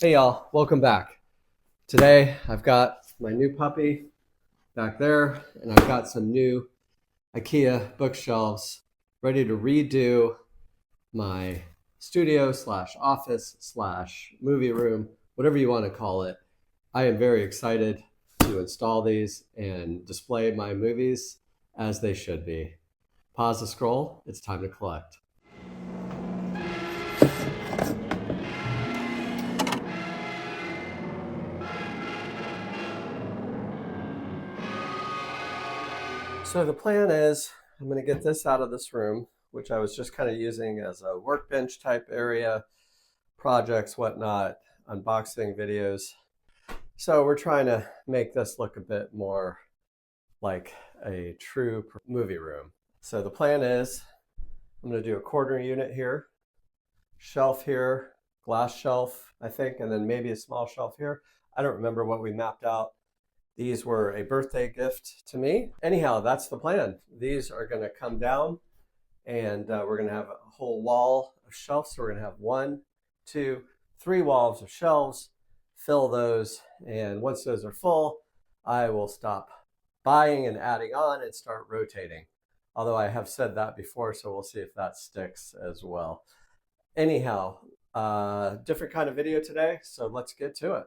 Hey y'all, welcome back. Today I've got my new puppy back there, and I've got some new IKEA bookshelves ready to redo my studio slash office slash movie room, whatever you want to call it. I am very excited to install these and display my movies as they should be. Pause the scroll, it's time to collect. So the plan is I'm going to get this out of this room, which I was just kind of using as a workbench type area, projects, whatnot, unboxing videos. So we're trying to make this look a bit more like a true movie room. So the plan is I'm going to do a corner unit here, shelf here, glass shelf, I think, and then maybe a small shelf here. I don't remember what we mapped out. These were a birthday gift to me. Anyhow, that's the plan. These are going to come down, and we're going to have a whole wall of shelves. So we're going to have 1, 2, 3 walls of shelves, fill those, and once those are full, I will stop buying and adding on and start rotating. Although I have said that before, so we'll see if that sticks as well. Anyhow, different kind of video today, so let's get to it.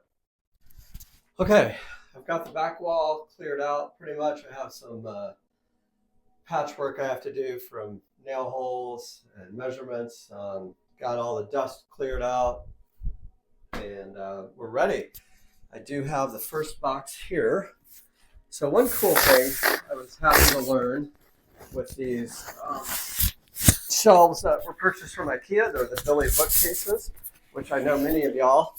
Okay. I've got the back wall cleared out pretty much. I have some patchwork I have to do from nail holes and measurements. Got all the dust cleared out, and we're ready. I do have the first box here. So one cool thing I was happy to learn with these shelves that were purchased from IKEA, they're the Billy bookcases, which I know many of y'all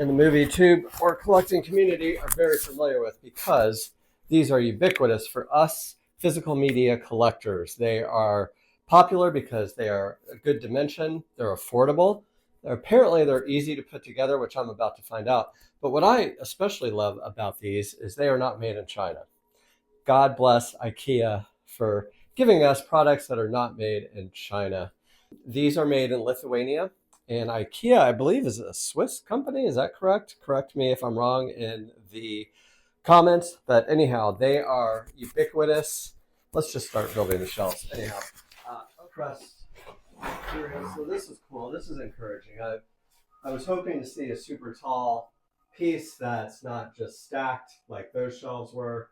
in the movie tube or collecting community are very familiar with, because these are ubiquitous for us physical media collectors. They are popular because they are a good dimension, they're affordable, apparently they're easy to put together, which I'm about to find out. But what I especially love about these is they are not made in China. God bless IKEA for giving us products that are not made in China. These are made in Lithuania. And IKEA, I believe, is a Swiss company. Is that correct? Correct me if I'm wrong in the comments. But anyhow, they are ubiquitous. Let's just start building the shelves. Anyhow, crust material. So this is cool. This is encouraging. I was hoping to see a super tall piece that's not just stacked like those shelves were.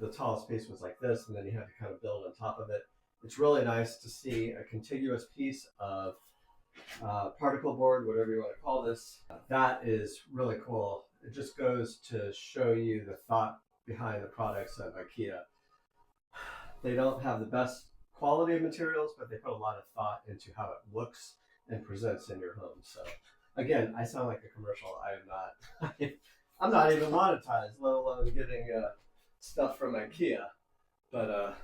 The tallest piece was like this, and then you had to kind of build on top of it. It's really nice to see a contiguous piece of particle board, whatever you want to call this. That is really cool. It just goes to show you the thought behind the products of IKEA. They don't have the best quality of materials, but they put a lot of thought into how it looks and presents in your home. So again, I sound like a commercial. I am not. I'm not even monetized, let alone getting stuff from IKEA. But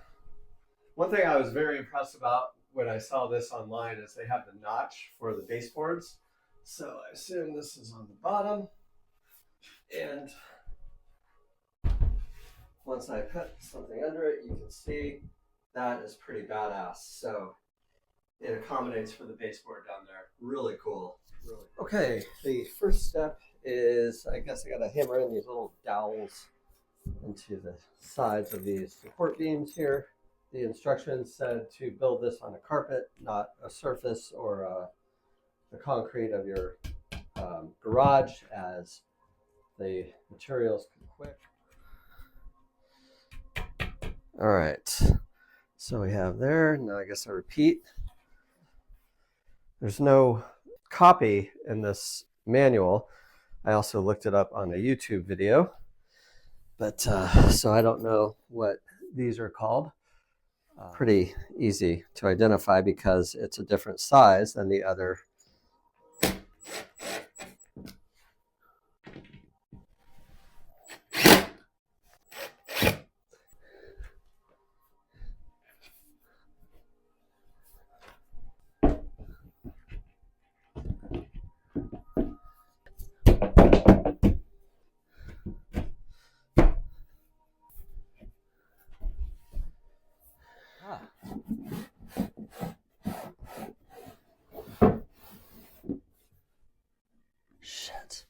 one thing I was very impressed about when I saw this online is they have the notch for the baseboards. So I assume this is on the bottom. And once I put something under it, you can see that is pretty badass. So it accommodates for the baseboard down there. Really cool. Really cool. Okay, the first step is, I guess I gotta hammer in these little dowels into the sides of these support beams here. The instructions said to build this on a carpet, not a surface or the concrete of your garage, as the materials can quick. All right, so we have there. Now I guess I repeat. There's no copy in this manual. I also looked it up on a YouTube video, but so I don't know what these are called. Pretty easy to identify because it's a different size than the other. Shit.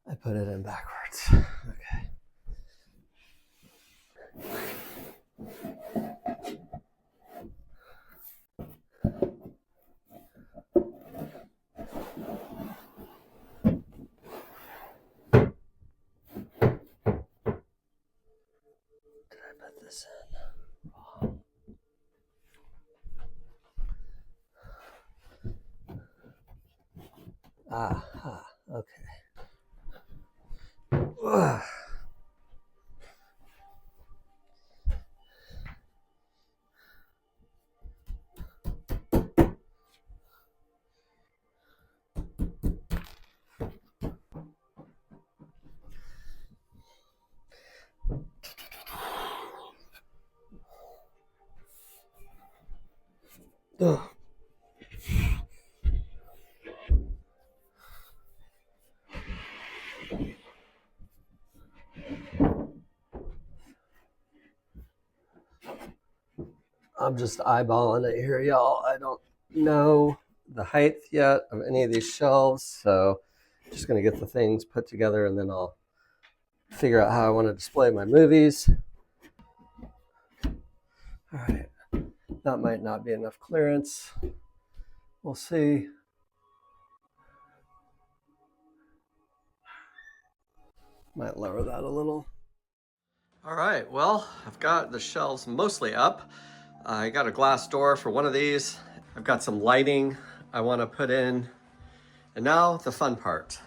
I put it in backwards. Okay. Did I put this in wrong? Okay. Ugh. Ugh. I'm just eyeballing it here, y'all. I don't know the height yet of any of these shelves, so I'm just going to get the things put together and then I'll figure out how I want to display my movies. All right, that might not be enough clearance. We'll see. Might lower that a little. All right, well, I've got the shelves mostly up. I got a glass door for one of these. I've got some lighting I want to put in. And now the fun part.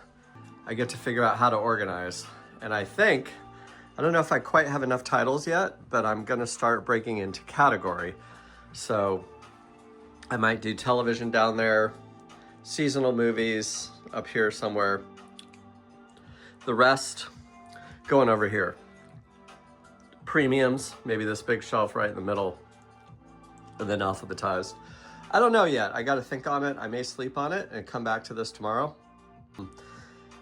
I get to figure out how to organize. And I don't know if I quite have enough titles yet, but I'm gonna start breaking into category. So I might do television down there, seasonal movies up here somewhere. The rest going over here. Premiums, maybe this big shelf right in the middle, and then alphabetized. I don't know yet. I got to think on it. I may sleep on it and come back to this tomorrow.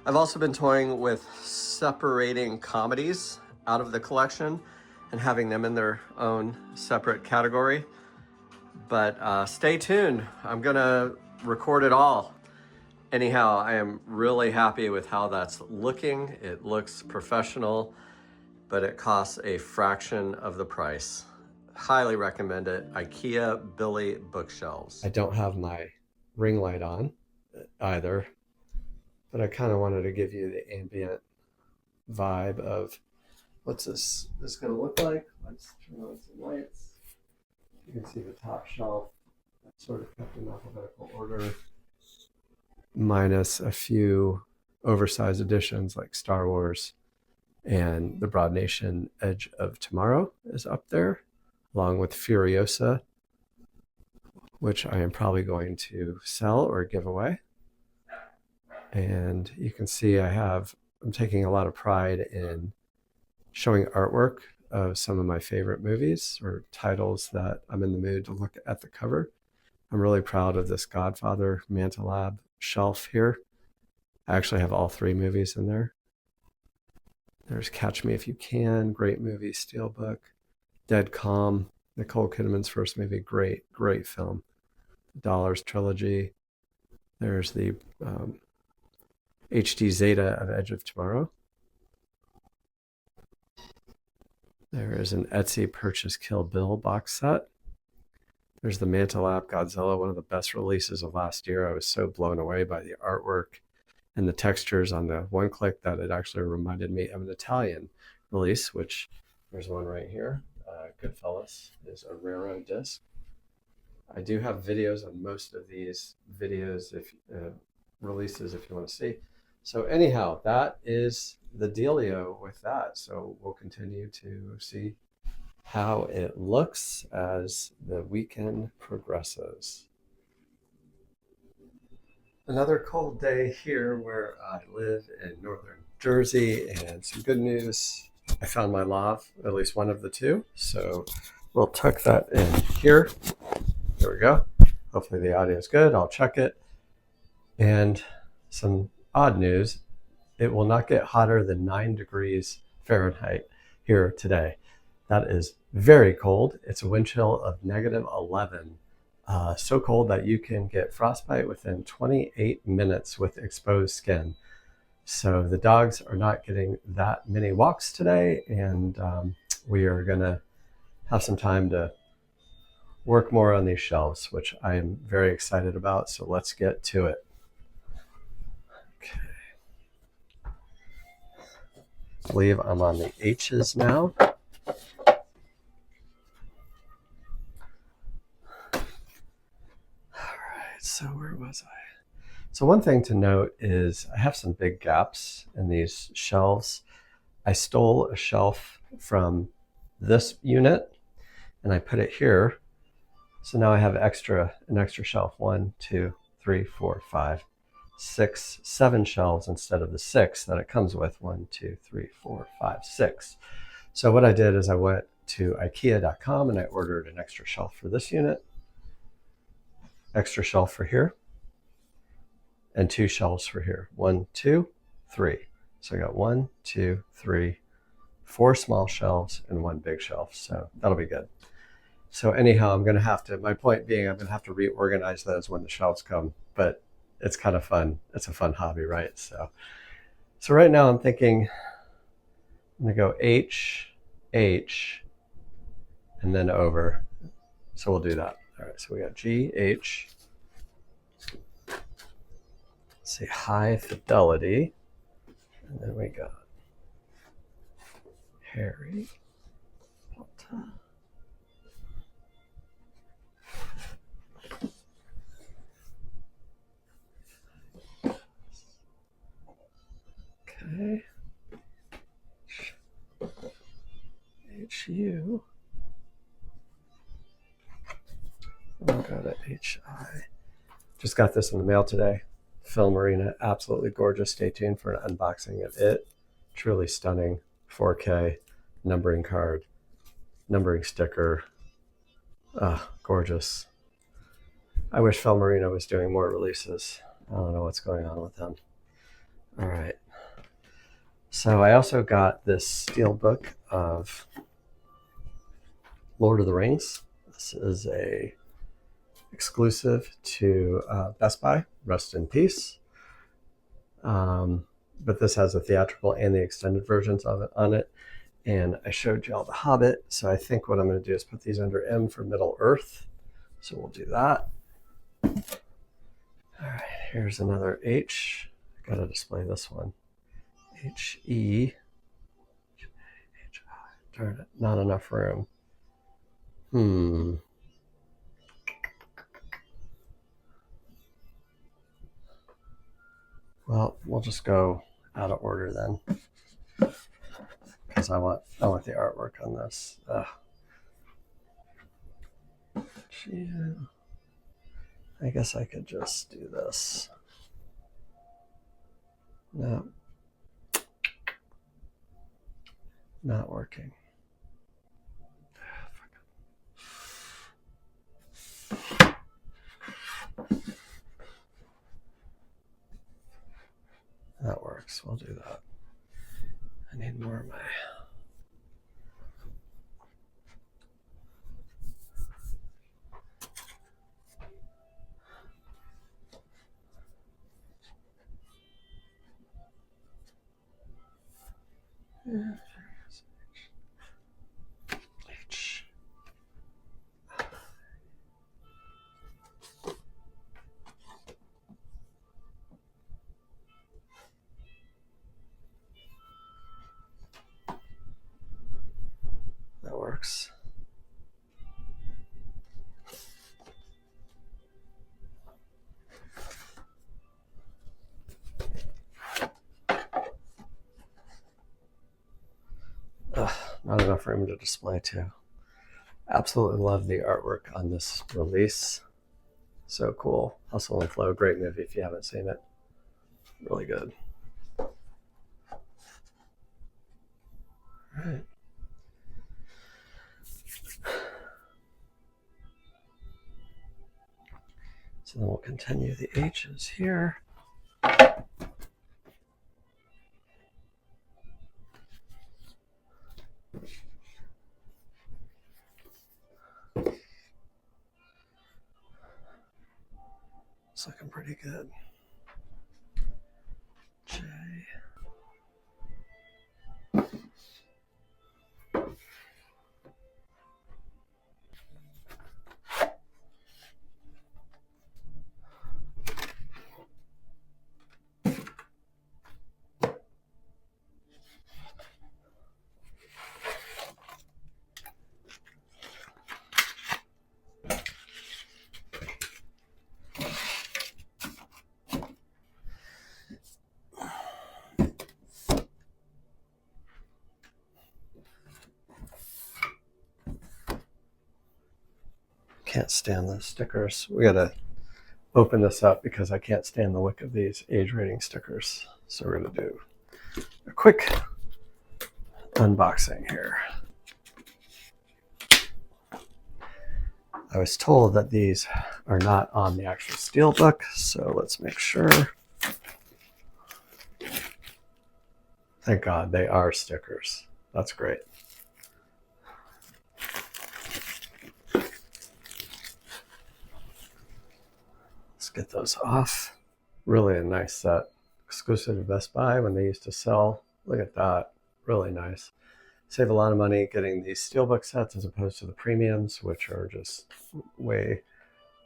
I've also been toying with separating comedies out of the collection and having them in their own separate category. But stay tuned. I'm gonna record it all. Anyhow, I am really happy with how that's looking. It looks professional, but it costs a fraction of the price. Highly recommend it. IKEA Billy bookshelves. I don't have my ring light on either, but I kind of wanted to give you the ambient vibe of what's this going to look like. Let's turn on some lights. You can see the top shelf. That's sort of kept in alphabetical order, minus a few oversized editions like Star Wars, and the Broad Nation Edge of Tomorrow is up there, along with Furiosa, which I am probably going to sell or give away. And you can see I'm taking a lot of pride in showing artwork of some of my favorite movies or titles that I'm in the mood to look at the cover. I'm really proud of this Godfather Mantelab shelf here. I actually have all 3 movies in there. There's Catch Me If You Can, great movie, Steelbook. Dead Calm, Nicole Kidman's first movie, great film. Dollars trilogy. There's the HD Zeta of Edge of Tomorrow. There is an Etsy purchase Kill Bill box set. There's the Mantelab Godzilla, one of the best releases of last year. I was so blown away by the artwork and the textures on the one click that it actually reminded me of an Italian release, which there's one right here. Goodfellas is a raro disc. I do have videos on most of these videos, releases, if you want to see. So anyhow, that is the dealio with that. So we'll continue to see how it looks as the weekend progresses. Another cold day here where I live in northern Jersey, and some good news. I found my lav, at least one of the 2. So we'll tuck that in here. There we go. Hopefully the audio is good. I'll check it. And some odd news. It will not get hotter than 9 degrees Fahrenheit here today. That is very cold. It's a wind chill of -11. so cold that you can get frostbite within 28 minutes with exposed skin. So the dogs are not getting that many walks today, and we are gonna have some time to work more on these shelves, which I am very excited about. So let's get to it. Okay. I believe I'm on the H's now. So where was I? So one thing to note is I have some big gaps in these shelves. I stole a shelf from this unit and I put it here. So now I have an extra shelf. 1, 2, 3, 4, 5, 6, 7 shelves instead of the 6 that it comes with. 1, 2, 3, 4, 5, 6. So what I did is I went to IKEA.com and I ordered an extra shelf for this unit, extra shelf for here, and 2 shelves for here. 1, 2, 3. So I got 1, 2, 3, 4 small shelves and 1 big shelf. So that'll be good. So anyhow, I'm going to have to, my point being, I'm going to have to reorganize those when the shelves come, but it's kind of fun. It's a fun hobby, right? So right now I'm thinking I'm going to go H, H, and then over. So we'll do that. All right, so we got G, H. Let's see, high fidelity. And then we got Harry Potter. Okay. HU. We'll go to HI. Just got this in the mail today. Film Arena, absolutely gorgeous. Stay tuned for an unboxing of it. Truly stunning. 4K numbering card, numbering sticker. Gorgeous. I wish Film Arena was doing more releases. I don't know what's going on with them. All right. So I also got this Steelbook of Lord of the Rings. This is a exclusive to Best Buy. Rest in peace. But this has the theatrical and the extended versions of it on it. And I showed you all the Hobbit. So I think what I'm going to do is put these under M for Middle Earth. So we'll do that. All right, here's another H. I got to display this one. H-E. H-I. Darn it, not enough room. Well, we'll just go out of order then, because I want the artwork on this. I guess I could just do this. No, not working. That works. We'll do that. I need more of my. H. That works. Not enough room to display too. Absolutely love the artwork on this release. So cool. Hustle and Flow, great movie if you haven't seen it. Really good. All right. So then we'll continue the H's here. pretty good. J. Can't stand those stickers. We gotta open this up because I can't stand the look of these age rating stickers. So we're gonna do a quick unboxing here. I was told that these are not on the actual Steelbook, so let's make sure. Thank God they are stickers. That's great. Let's get those off. Really a nice set. Exclusive to Best Buy when they used to sell. Look at that. Really nice. Save a lot of money getting these Steelbook sets as opposed to the premiums, which are just way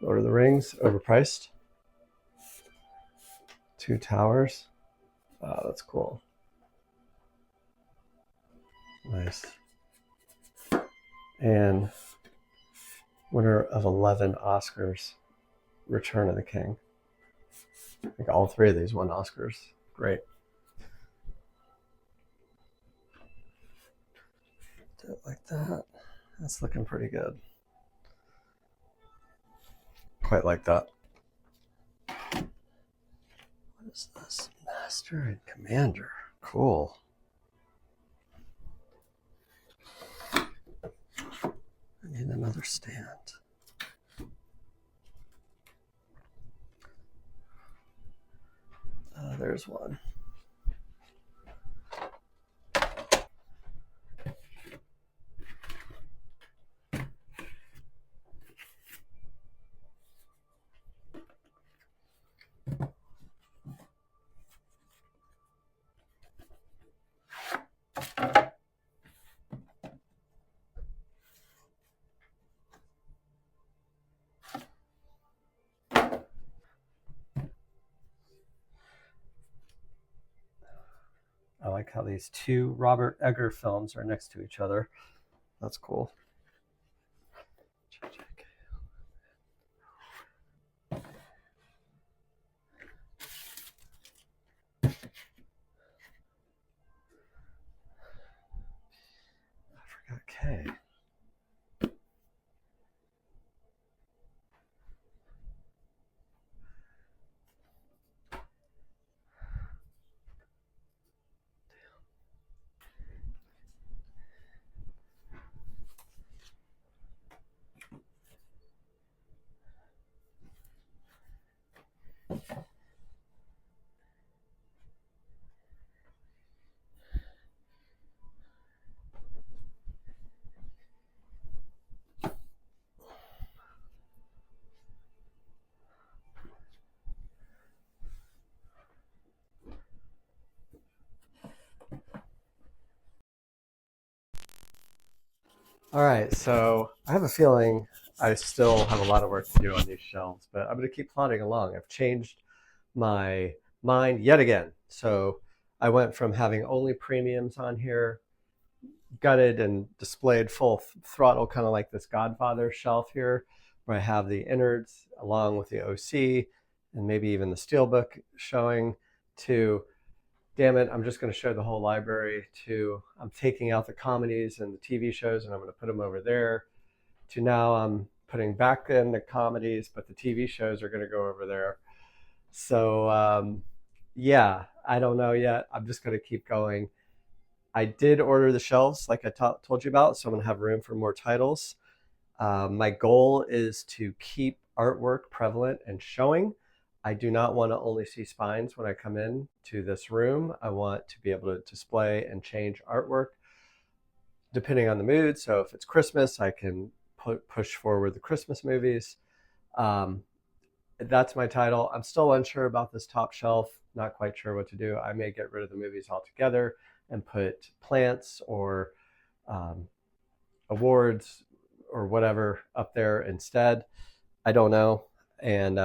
Lord of the Rings, overpriced. 2 towers. Oh, that's cool. Nice. And winner of 11 Oscars, Return of the King. I think all 3 of these won Oscars. Great. Do it like that. That's looking pretty good. Quite like that. What is this? Master and Commander. Cool. I need another stand. There's one. I like how these 2 Robert Egger films are next to each other. That's cool. I forgot K. All right, so I have a feeling I still have a lot of work to do on these shelves, but I'm going to keep plodding along. I've changed my mind yet again. So I went from having only premiums on here, gutted and displayed full throttle, kind of like this Godfather shelf here, where I have the innards along with the OC and maybe even the Steelbook showing, to damn it, I'm just going to show the whole library, to I'm taking out the comedies and the TV shows and I'm going to put them over there, to now I'm putting back in the comedies, but the TV shows are going to go over there. So yeah, I don't know yet. I'm just going to keep going. I did order the shelves like I told you about, so I'm going to have room for more titles. My goal is to keep artwork prevalent and showing. I do not want to only see spines when I come in to this room. I want to be able to display and change artwork depending on the mood. So if it's Christmas, I can push forward the Christmas movies. that's my title. I'm still unsure about this top shelf, not quite sure what to do. I may get rid of the movies altogether and put plants or awards or whatever up there instead. I don't know. And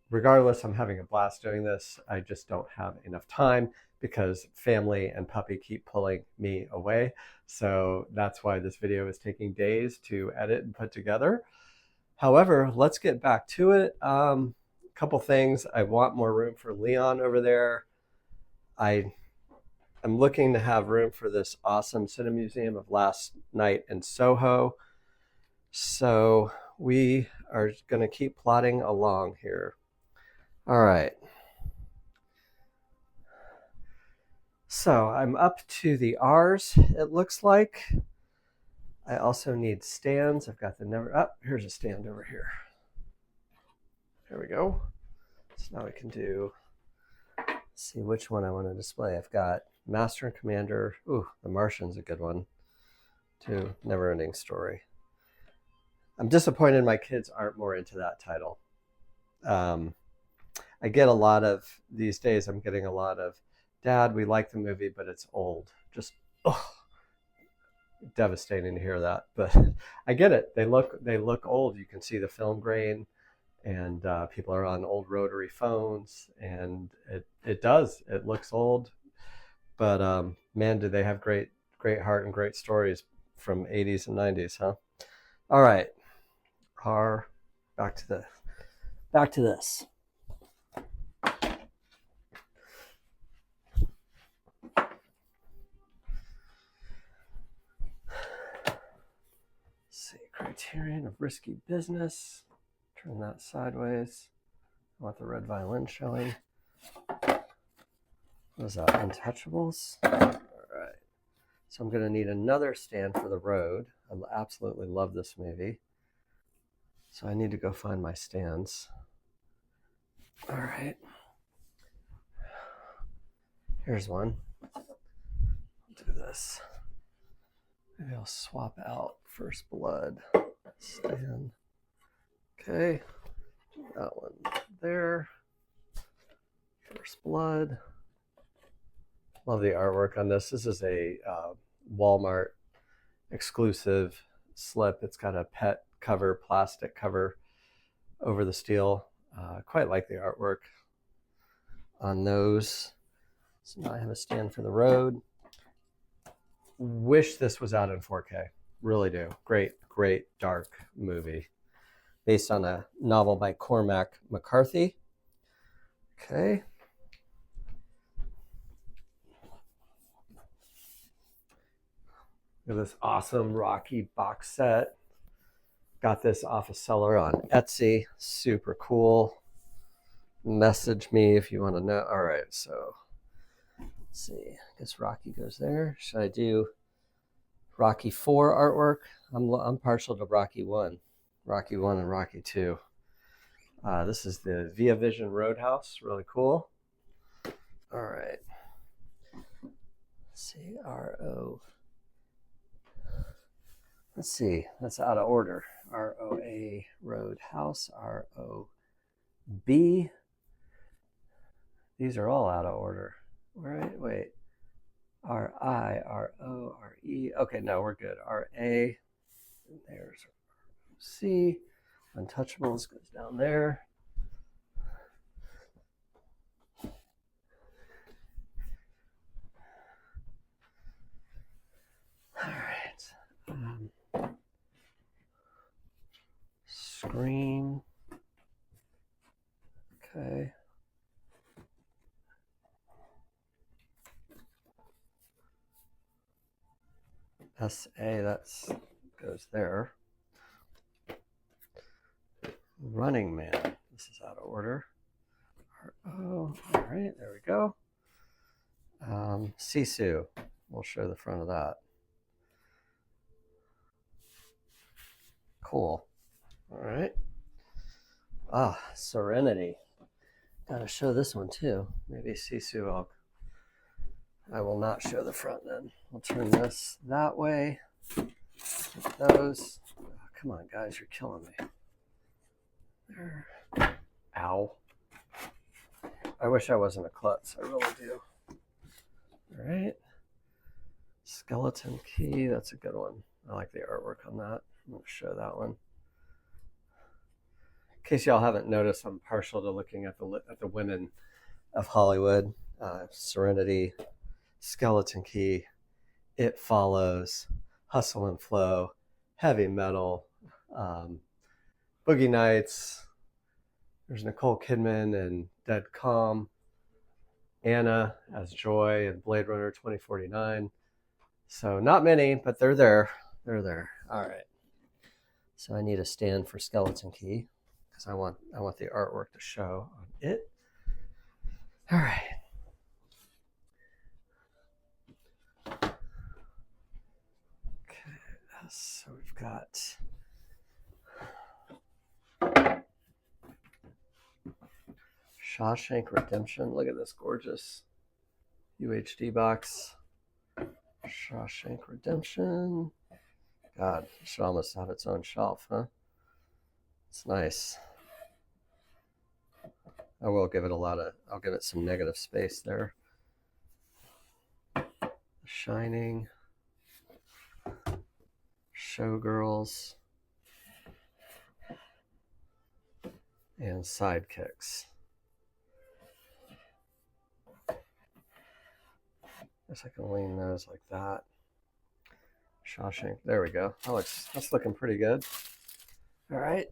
regardless, I'm having a blast doing this. I just don't have enough time because family and puppy keep pulling me away. So that's why this video is taking days to edit and put together. However, let's get back to it. Couple things. I want more room for Leon over there. I'm looking to have room for this awesome Cinema Museum of Last Night in Soho. So we are going to keep plodding along here. All right. So I'm up to the R's, it looks like. I also need stands. I've got the number up. Here's a stand over here. There we go. So now we can do, let's see which one I want to display. I've got Master and Commander. Ooh, The Martian's a good one. Too. Never Ending Story. I'm disappointed my kids aren't more into that title. I get a lot of, these days I'm getting a lot of, Dad, we like the movie, but it's old. Just, devastating to hear that. But I get it. They look old. You can see the film grain, and people are on old rotary phones, and it does. It looks old. But man, do they have great heart and great stories from 80s and 90s, huh? All right. Back to this. Criterion of Risky Business. Turn that sideways. I want the red violin showing. What is that? Untouchables? All right. So I'm going to need another stand for The Road. I absolutely love this movie. So I need to go find my stands. All right. Here's one. I'll do this. Maybe I'll swap out First Blood stand. Okay, that one there. First Blood. Love the artwork on this. This is a Walmart exclusive slip. It's got a pet cover, plastic cover over the steel. Quite like the artwork on those. So now I have a stand for The Road. Wish this was out in 4K. Really do. Great dark movie based on a novel by Cormac McCarthy. Okay. Look at this awesome Rocky box set. Got this off a seller on Etsy. Super cool. Message me if you want to know. All right, so let's see. I guess Rocky goes there. Should I do Rocky 4 artwork? I'm partial to Rocky 1. Rocky 1 and Rocky 2. This is the Via Vision Roadhouse. Really cool. All right. Let's see. RO. Let's see. That's out of order. ROA Roadhouse. ROB. These are all out of order. Right? Wait. RI, RO, RE. Okay, no, we're good. RA. There's C. Untouchables goes down there. All right. Screen. Okay. SA, that goes there. Running Man, this is out of order. RO, all right, there we go. Sisu, we'll show the front of that. Cool. All right. Serenity. Gotta show this one too. Maybe Sisu, I will not show the front then. I'll turn this that way. Those. Oh, come on, guys, you're killing me. There. Ow. I wish I wasn't a klutz. I really do. All right. Skeleton key. That's a good one. I like the artwork on that. I'm going to show that one. In case y'all haven't noticed, I'm partial to looking at the women of Hollywood. Serenity, Skeleton Key, It Follows, Hustle and Flow, Heavy Metal, Boogie Nights. There's Nicole Kidman and Dead Calm, Anna as Joy and Blade Runner 2049. So not many, but they're there. They're there. All right. So I need a stand for Skeleton Key because I want the artwork to show on it. All right. Okay. So we've got Shawshank Redemption. Look at this gorgeous UHD box. Shawshank Redemption. God, it should almost have its own shelf, huh? It's nice. I will give it I'll give it some negative space there. Shining. Showgirls. And Sidekicks. Guess I can lean those like that. Shawshank, there we go. That's looking pretty good. All right.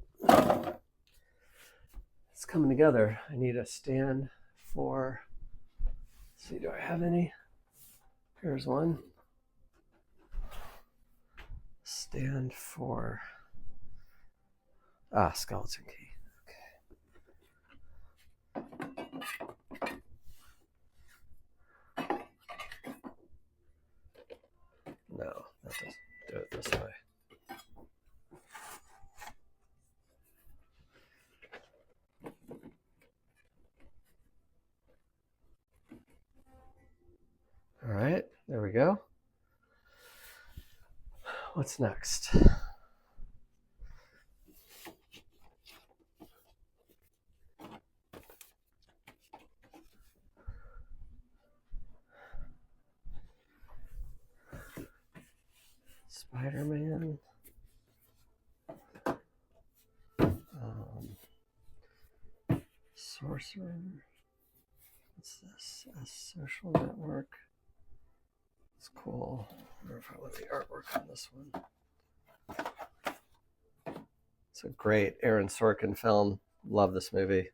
It's coming together. I need a stand for, let's see, do I have any? Here's one. Stand for, Skeleton Key. No, that doesn't do it this way. All right, there we go. What's next? Spider-Man. Sorcerer. What's this? A Social Network. It's cool. I wonder if I want the artwork on this one. It's a great Aaron Sorkin film. Love this movie.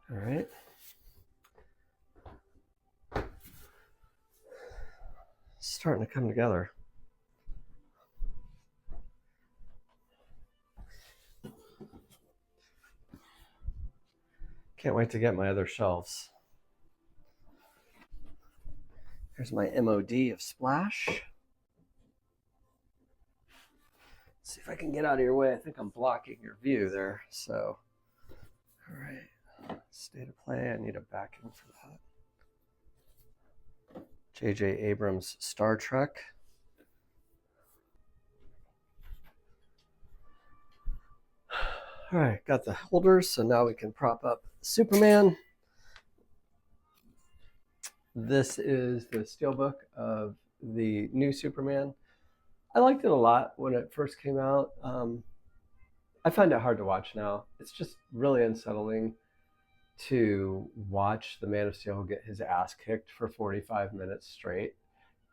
All right. It's starting to come together. Can't wait to get my other shelves. Here's my MOD of Splash. Let's see if I can get out of your way. I think I'm blocking your view there. So, all right. State of Play. I need a backing for that. J.J. Abrams' Star Trek. All right, got the holders, so now we can prop up Superman. This is the Steelbook of the new Superman. I liked it a lot when it first came out. I find it hard to watch now. It's just really unsettling to watch the Man of Steel get his ass kicked for 45 minutes straight.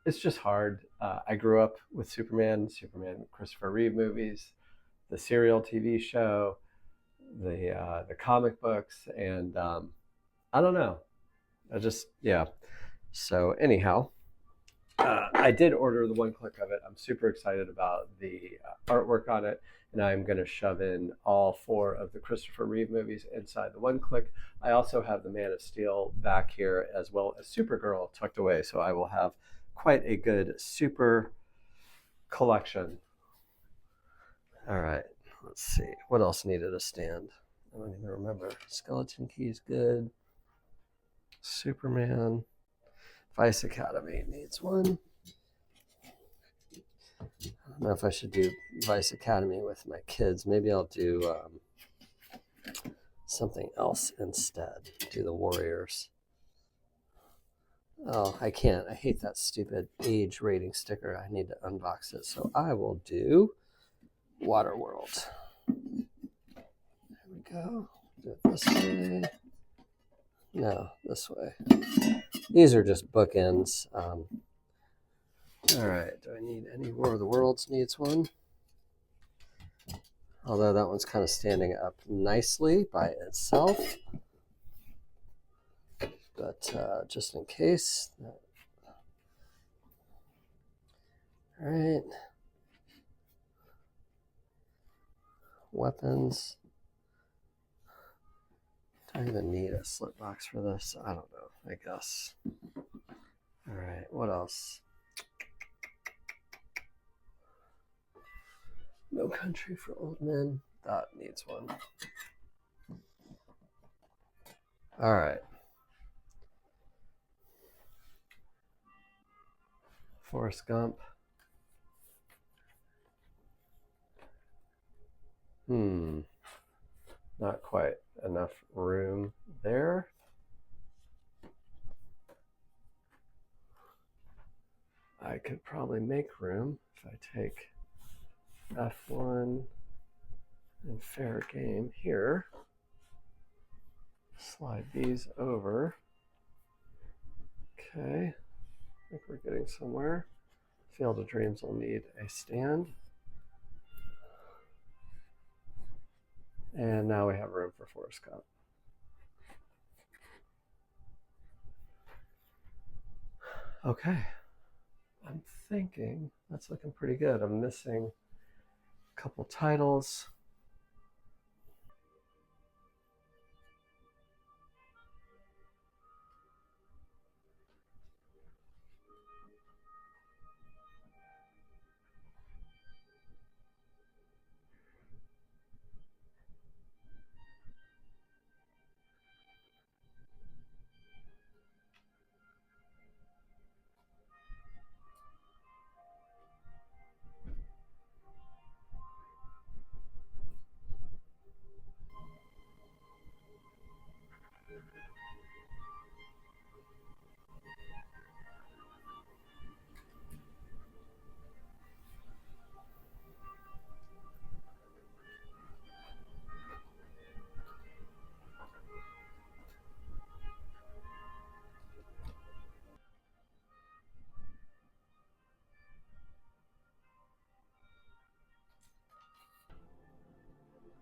It's just hard. I grew up with Superman Christopher Reeve movies, the serial TV show, the comic books, and I don't know. So anyhow, I did order the one click of it. I'm super excited about the artwork on it, and I'm going to shove in all 4 of the Christopher Reeve movies inside the one click. I also have the Man of Steel back here, as well as Supergirl tucked away, so I will have quite a good super collection. All right, let's see. What else needed a stand? I don't even remember. Skeleton Key is good. Superman. Vice Academy needs one. don't know if I should do Vice Academy with my kids. Maybe I'll do something else instead. Do the Warriors. Oh, I can't. I hate that stupid age rating sticker. I need to unbox it. So I will do Waterworld. There we go. Do it this way. No, this way. These are just bookends. All right. Do I need any War of the Worlds? Needs one. Although that one's kind of standing up nicely by itself. But just in case. All right. Weapons. Do I even need a slip box for this? I don't know, I guess. All right, what else? No Country for Old Men. That needs one. All right. Forrest Gump. Not quite enough room there. I could probably make room if I take F1 and fair game here. Slide these over. Okay, I think we're getting somewhere. Field of Dreams will need a stand. And now we have room for Forrest Gump. Okay, I'm thinking that's looking pretty good. I'm missing a couple titles.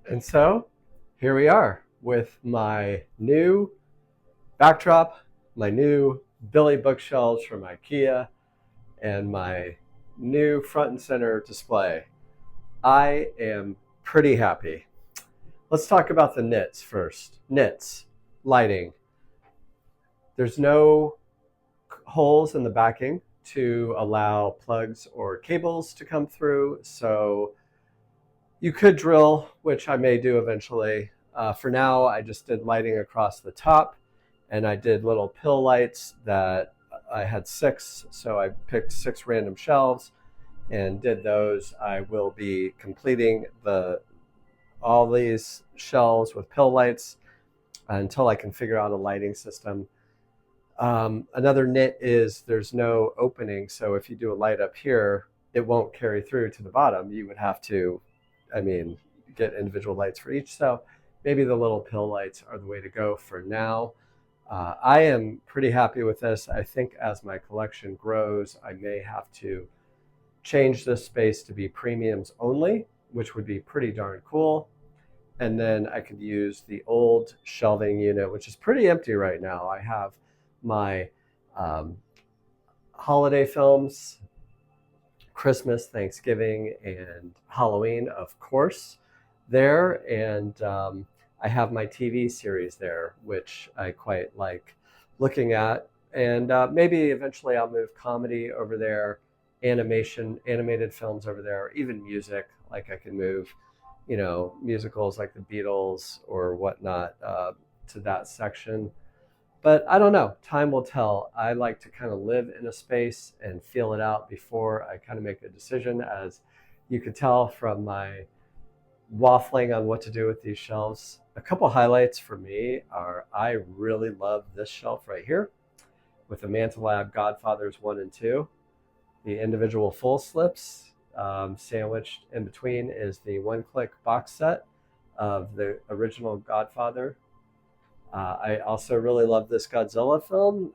And so here we are with my new backdrop, my new Billy bookshelves from IKEA, and my new front and center display. I am pretty happy. Let's talk about the nits first. Nits, lighting. There's no holes in the backing to allow plugs or cables to come through, so you could drill, which I may do eventually. For now, I just did lighting across the top, and I did little pill lights that I had 6, so I picked 6 random shelves and did those. I will be completing all these shelves with pill lights until I can figure out a lighting system. Another nit is there's no opening, so if you do a light up here, it won't carry through to the bottom. You would have to, get individual lights for each. So maybe the little pill lights are the way to go for now. I am pretty happy with this. I think as my collection grows, I may have to change this space to be premiums only, which would be pretty darn cool. And then I could use the old shelving unit, which is pretty empty right now. I have my holiday films, Christmas, Thanksgiving, and Halloween, of course, there. And I have my TV series there, which I quite like looking at. And maybe eventually I'll move comedy over there, animated films over there, or even music. Like I can move, musicals like the Beatles or whatnot to that section. But I don't know, time will tell. I like to kind of live in a space and feel it out before I kind of make a decision. As you can tell from my waffling on what to do with these shelves, a couple highlights for me are I really love this shelf right here with the Mantelab Godfathers 1 and 2. The individual full slips, sandwiched in between is the one-click box set of the original Godfather. I also really love this Godzilla film.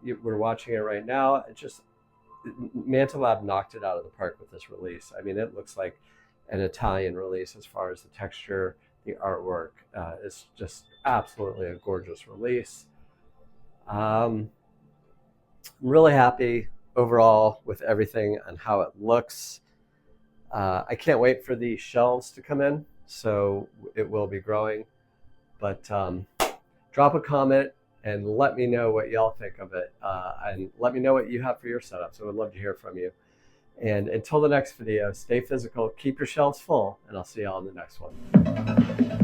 We're watching it right now. Mantelab knocked it out of the park with this release. I mean, it looks like an Italian release as far as the texture, the artwork. It's just absolutely a gorgeous release. I'm really happy overall with everything and how it looks. I can't wait for the shelves to come in, so it will be growing. But drop a comment and let me know what y'all think of it, and let me know what you have for your setups. I would love to hear from you. And until the next video, stay physical, keep your shelves full, and I'll see y'all in the next one.